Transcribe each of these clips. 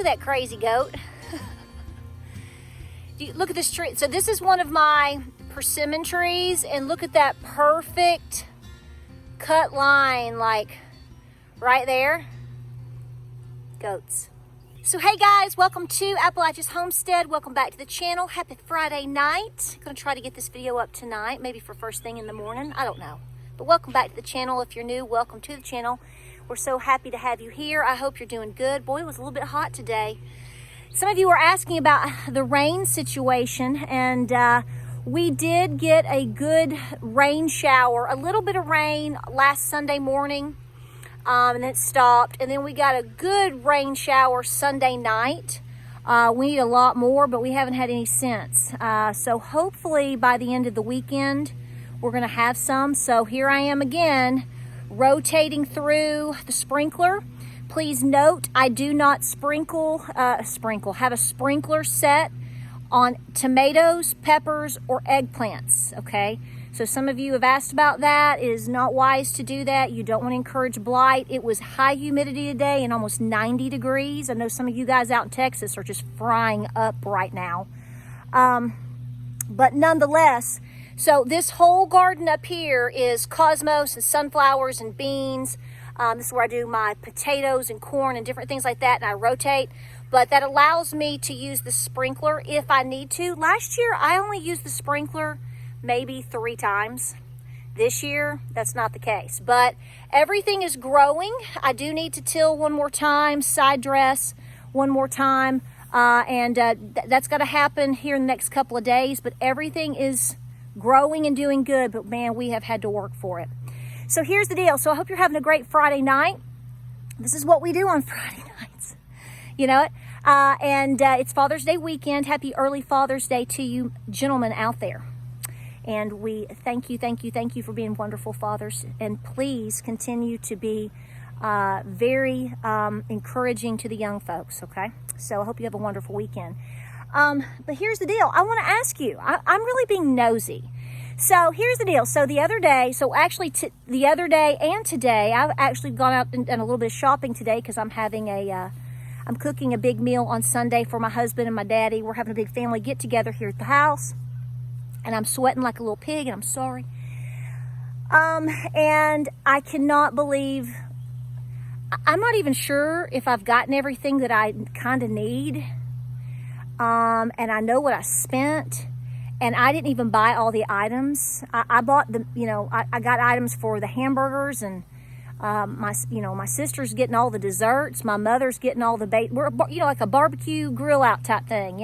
that crazy goat. Look at this tree. So this is one of my persimmon trees, and look at that perfect cut line, like right there. Goats. So hey guys, welcome to Appalachia's Homestead. Welcome back to the channel. Happy Friday night. Gonna try to get this video up tonight, maybe for first thing in the morning. I don't know. But welcome back to the channel. If you're new, welcome to the channel. We're so happy to have you here. I hope you're doing good. Boy, it was a little bit hot today. Some of you were asking about the rain situation, and we did get a good rain shower, a little bit of rain last Sunday morning, and then it stopped. And then we got a good rain shower Sunday night. We need a lot more, but we haven't had any since. So hopefully by the end of the weekend, we're gonna have some. So here I am again, rotating through the sprinkler. Please note, I do not have a sprinkler set on tomatoes, peppers, or eggplants, okay? So some of you have asked about that. It is not wise to do that. You don't want to encourage blight. It was high humidity today and almost 90 degrees. I know some of you guys out in Texas are just frying up right now. But nonetheless, so this whole garden up here is cosmos and sunflowers and beans. This is where I do my potatoes and corn and different things like that, and I rotate. But that allows me to use the sprinkler if I need to. Last year, I only used the sprinkler maybe 3 times. This year, that's not the case. But everything is growing. I do need to till one more time, side dress one more time, and that's got to happen here in the next couple of days. But everything is growing and doing good, but man, we have had to work for it. So here's the deal. So I hope you're having a great Friday night. This is what we do on Friday nights. You know it? And it's Father's Day weekend. Happy early Father's Day to you gentlemen out there. And we thank you for being wonderful fathers. And please continue to be very encouraging to the young folks, okay? So I hope you have a wonderful weekend. But here's the deal. I want to ask you. I'm really being nosy. So here's the deal. So the other day, the other day and today, I've actually gone out and done a little bit of shopping today because I'm having I'm cooking a big meal on Sunday for my husband and my daddy. We're having a big family get together here at the house, and I'm sweating like a little pig, and I'm sorry. And I cannot believe, I'm not even sure if I've gotten everything that I kind of need. And I know what I spent. And I didn't even buy all the items. I bought I got items for the hamburgers, and my sister's getting all the desserts. My mother's getting all the bait. We're, like a barbecue grill out type thing,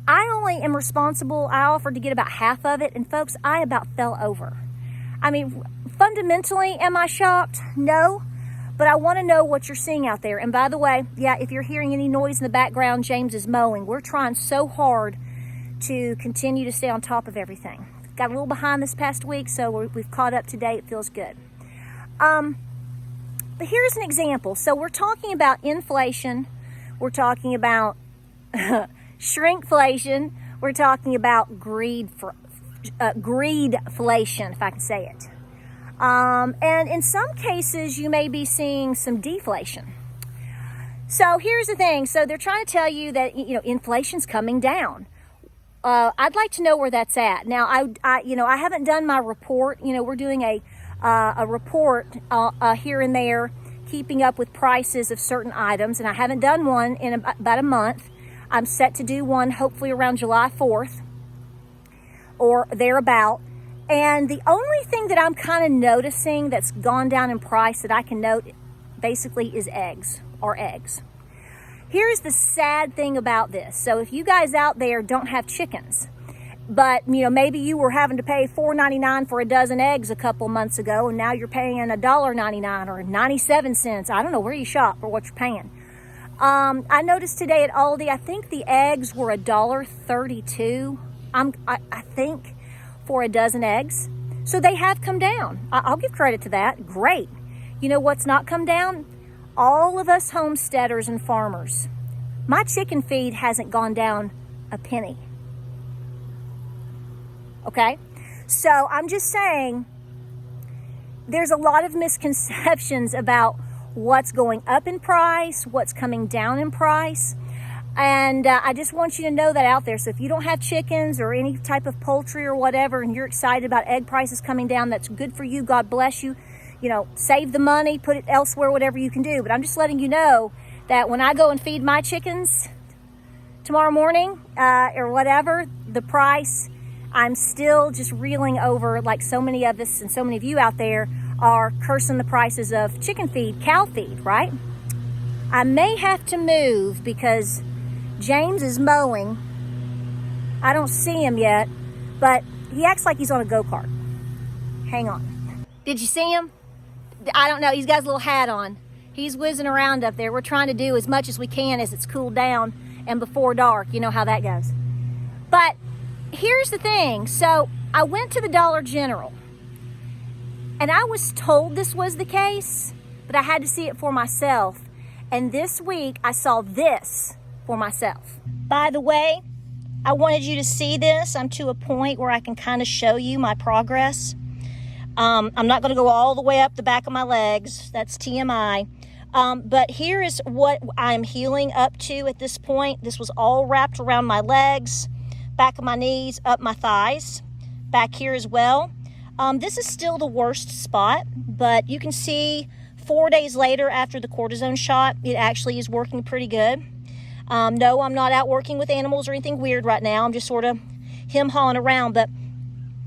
I only am responsible. I offered to get about half of it, and folks, I about fell over. I mean, fundamentally, am I shocked? No, but I want to know what you're seeing out there. And by the way, yeah, if you're hearing any noise in the background, James is mowing. We're trying so hard to continue to stay on top of everything. Got a little behind this past week, so we've caught up today. It feels good. But here's an example. So we're talking about inflation. We're talking about shrinkflation. We're talking about greedflation, if I can say it. And in some cases, you may be seeing some deflation. So here's the thing. So they're trying to tell you that, inflation's coming down. I'd like to know where that's at. Now, I haven't done my report. We're doing a report here and there, keeping up with prices of certain items, and I haven't done one in about a month. I'm set to do one hopefully around July 4th or thereabout. And the only thing that I'm kind of noticing that's gone down in price that I can note basically is eggs. Here's the sad thing about this. So if you guys out there don't have chickens, but maybe you were having to pay $4.99 for a dozen eggs a couple months ago, and now you're paying $1.99 or 97 cents. I don't know where you shop or what you're paying. I noticed today at Aldi, I think the eggs were $1.32. I think for a dozen eggs. So they have come down. I'll give credit to that. Great. You know what's not come down? All of us homesteaders and farmers. My chicken feed hasn't gone down a penny. Okay? So I'm just saying, there's a lot of misconceptions about what's going up in price, what's coming down in price. And I just want you to know that out there. So if you don't have chickens or any type of poultry or whatever, and you're excited about egg prices coming down, that's good for you. God bless you. You know, save the money, put it elsewhere, whatever you can do. But I'm just letting you know that when I go and feed my chickens tomorrow morning or whatever, the price, I'm still just reeling over, like so many of us and so many of you out there are cursing the prices of chicken feed, cow feed, right? I may have to move because James is mowing. I don't see him yet, but he acts like he's on a go-kart. Hang on. Did you see him? I don't know. He's got his little hat on. He's whizzing around up there. We're trying to do as much as we can as it's cooled down and before dark. You know how that goes. But here's the thing. So I went to the Dollar General, and I was told this was the case, but I had to see it for myself. And this week I saw this for myself. By the way, I wanted you to see this. I'm to a point where I can kind of show you my progress. I'm not going to go all the way up the back of my legs. That's TMI. But here is what I'm healing up to at this point. This was all wrapped around my legs, back of my knees, up my thighs, back here as well. This is still the worst spot, but you can see 4 days later after the cortisone shot, it actually is working pretty good. No, I'm not out working with animals or anything weird right now. I'm just sort of him-hawing around, but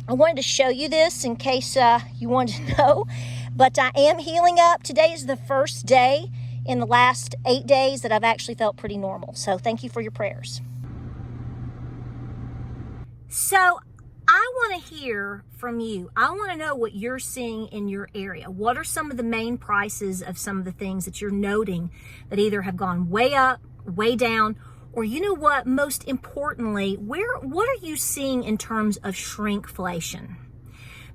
I wanted to show you this in case you wanted to know. But I am healing up. Today is the first day in the last 8 days that I've actually felt pretty normal. So thank you for your prayers. So I want to hear from you. I want to know what you're seeing in your area. What are some of the main prices of some of the things that you're noting that either have gone way up, way down, or you know what, most importantly, what are you seeing in terms of shrinkflation?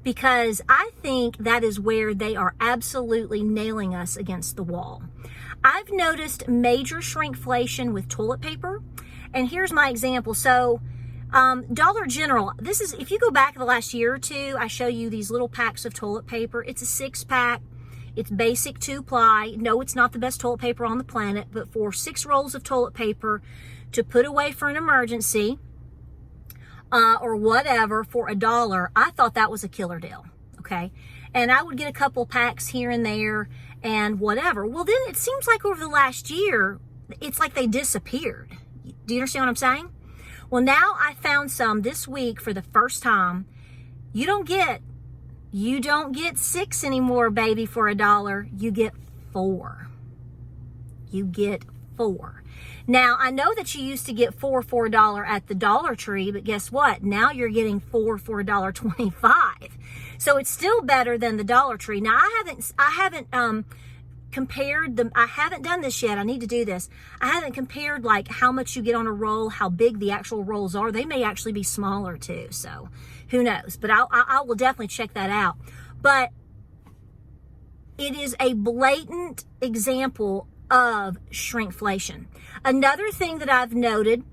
Because I think that is where they are absolutely nailing us against the wall. I've noticed major shrinkflation with toilet paper, and here's my example. So Dollar General, this is, if you go back the last year or two, I show you these little packs of toilet paper. It's a 6-pack. It's basic 2-ply. No, it's not the best toilet paper on the planet, but for 6 rolls of toilet paper to put away for an emergency or whatever for $1, I thought that was a killer deal, okay? And I would get a couple packs here and there and whatever. Well, then it seems like over the last year, it's like they disappeared. Do you understand what I'm saying? Well, now I found some this week for the first time. You don't get 6 anymore, baby, for $1. You get 4. You get 4. Now, I know that you used to get 4 for $1 at the Dollar Tree, but guess what? Now you're getting 4 for $1.25. So it's still better than the Dollar Tree. Now, I haven't compared them. I haven't done this yet. I need to do this. I haven't compared like how much you get on a roll, how big the actual rolls are. They may actually be smaller too. So who knows? But I will definitely check that out. But it is a blatant example of shrinkflation. Another thing that I've noted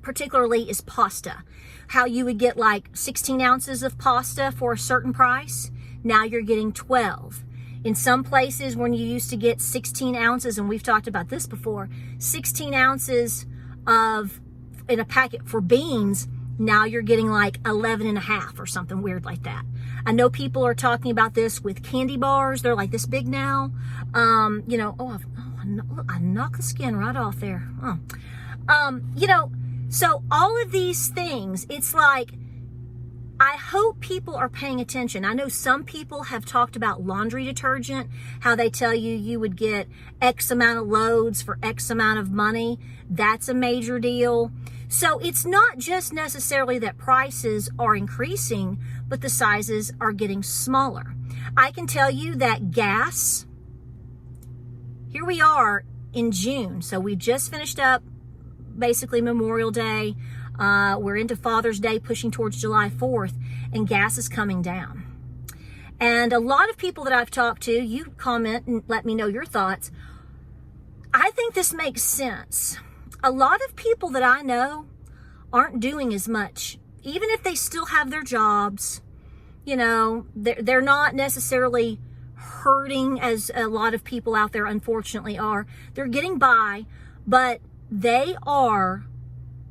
particularly is pasta. How you would get like 16 ounces of pasta for a certain price. Now you're getting 12. In some places, when you used to get 16 ounces, and we've talked about this before, 16 ounces in a packet for beans, now you're getting like 11 and a half or something weird like that. I know people are talking about this with candy bars. They're like this big now. I knocked the skin right off there. So all of these things, it's like, I hope people are paying attention. I know some people have talked about laundry detergent, how they tell you would get X amount of loads for X amount of money. That's a major deal. So it's not just necessarily that prices are increasing, but the sizes are getting smaller. I can tell you that gas, here we are in June. So we just finished up basically Memorial Day. We're into Father's Day, pushing towards July 4th, and gas is coming down. And a lot of people that I've talked to, you comment and let me know your thoughts. I think this makes sense. A lot of people that I know aren't doing as much, even if they still have their jobs. You know, they're not necessarily hurting as a lot of people out there unfortunately are. They're getting by, but they are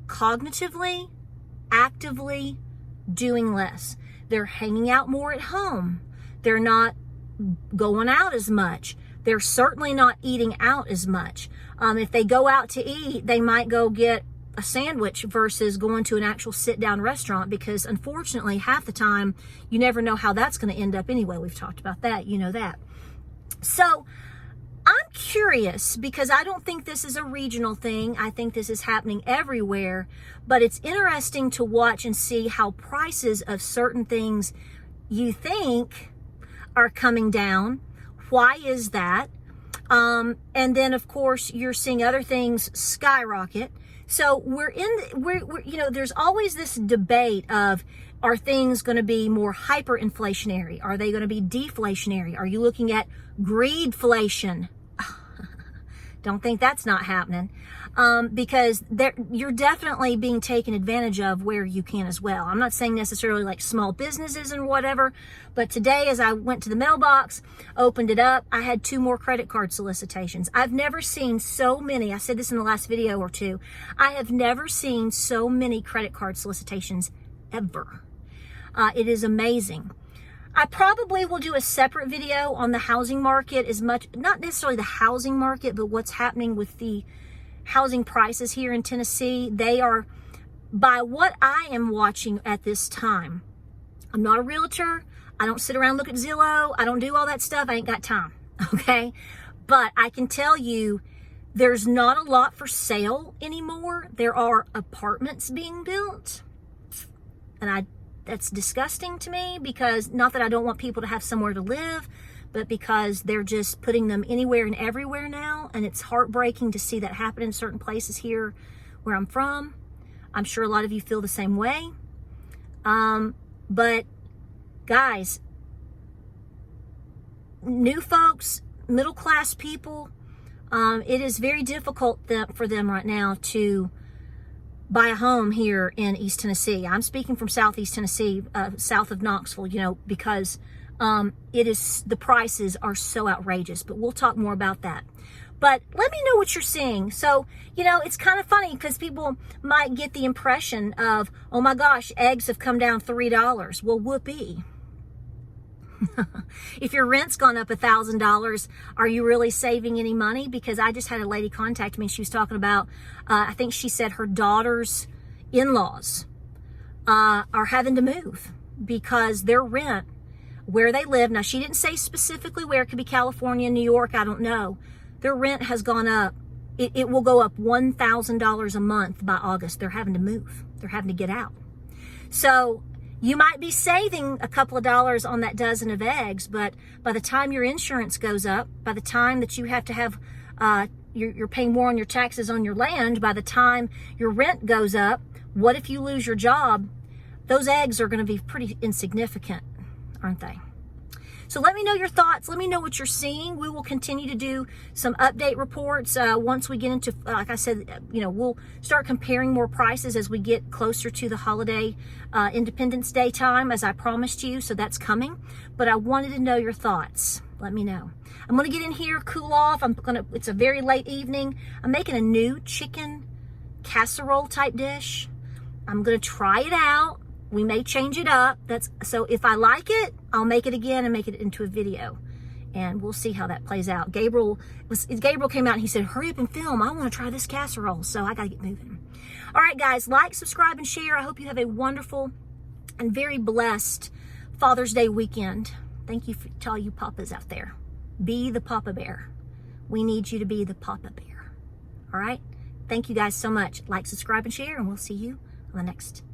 cognitively, actively doing less. They're hanging out more at home. They're not going out as much. They're certainly not eating out as much. If they go out to eat, they might go get a sandwich versus going to an actual sit-down restaurant, because unfortunately half the time you never know how that's going to end up anyway. We've talked about that, you know that. So I'm curious, because I don't think this is a regional thing. I think this is happening everywhere, but it's interesting to watch and see how prices of certain things you think are coming down. Why is that? And then of course you're seeing other things skyrocket. So we're you know, there's always this debate of, are things going to be more hyperinflationary? Are they going to be deflationary? Are you looking at greedflation? Don't think that's not happening, because you're definitely being taken advantage of where you can as well. I'm not saying necessarily like small businesses and whatever, but today as I went to the mailbox, opened it up, I had 2 more credit card solicitations. I've never seen so many. I said this in the last video or 2. I have never seen so many credit card solicitations ever. It is amazing. I probably will do a separate video on the housing market, as much, not necessarily the housing market, but what's happening with the housing prices here in Tennessee. They are, by what I am watching at this time, I'm not a realtor. I don't sit around and look at Zillow. I don't do all that stuff. I ain't got time. Okay. But I can tell you there's not a lot for sale anymore. There are apartments being built, and that's disgusting to me, because not that I don't want people to have somewhere to live, but because they're just putting them anywhere and everywhere now. And it's heartbreaking to see that happen in certain places here where I'm from. I'm sure a lot of you feel the same way. But guys, new folks, middle class people, it is very difficult for them right now to buy a home here in East Tennessee. I'm speaking from Southeast Tennessee, south of Knoxville, you know, because the prices are so outrageous, but we'll talk more about that. But let me know what you're seeing. So, you know, it's kind of funny because people might get the impression of, oh my gosh, eggs have come down $3. Well, whoopee. If your rent's gone up $1,000, are you really saving any money? Because I just had a lady contact me. She was talking about, I think she said her daughter's in-laws are having to move because their rent, where they live, now she didn't say specifically where, it could be California, New York, I don't know. Their rent has gone up. It will go up $1,000 a month by August. They're having to move. They're having to get out. So you might be saving a couple of dollars on that dozen of eggs, but by the time your insurance goes up, by the time that you have to have, you're paying more on your taxes on your land, by the time your rent goes up, what if you lose your job? Those eggs are going to be pretty insignificant, aren't they? So let me know your thoughts. Let me know what you're seeing. We will continue to do some update reports once we get into, like I said, you know, we'll start comparing more prices as we get closer to the holiday Independence Day time, as I promised you. So that's coming. But I wanted to know your thoughts. Let me know. I'm going to get in here, cool off. It's a very late evening. I'm making a new chicken casserole type dish. I'm going to try it out. We may change it up. So if I like it, I'll make it again and make it into a video. And we'll see how that plays out. Gabriel came out and he said, hurry up and film. I want to try this casserole. So I got to get moving. All right, guys, like, subscribe, and share. I hope you have a wonderful and very blessed Father's Day weekend. Thank you to all you papas out there. Be the Papa Bear. We need you to be the Papa Bear. All right? Thank you guys so much. Like, subscribe, and share, and we'll see you on the next